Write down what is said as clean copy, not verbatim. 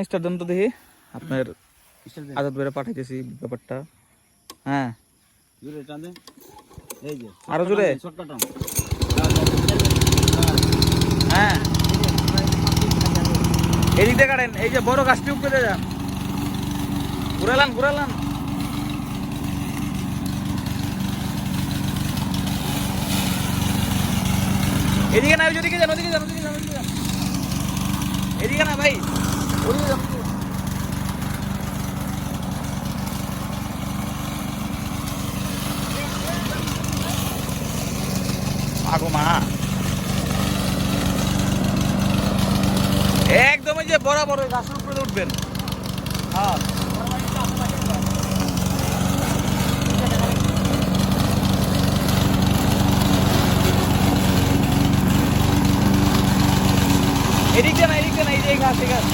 Star দেন তো দেখি আপনার আজাদ বেড়ে পাঠাইতেছি ব্যাপারটা। হ্যাঁ আরো জোরে। হ্যাঁ এদিক দিয়ে কাটেন, এই যে বড় গাছটি উপরে যান, ঘুরালান ঘুরালান। এদিকে না, ওদিকে যান, ওদিকে যান, ওদিকে যান, ওদিকে যান। এদিকে না ভাই, ওদিকে যান। আগো মা, একদম ওই যে বরাবর ওই গাছের উপরে উঠবেন। হ্যাঁ এদিকে না, এদিকে না, এই যে এই গাছ, এই গাছ।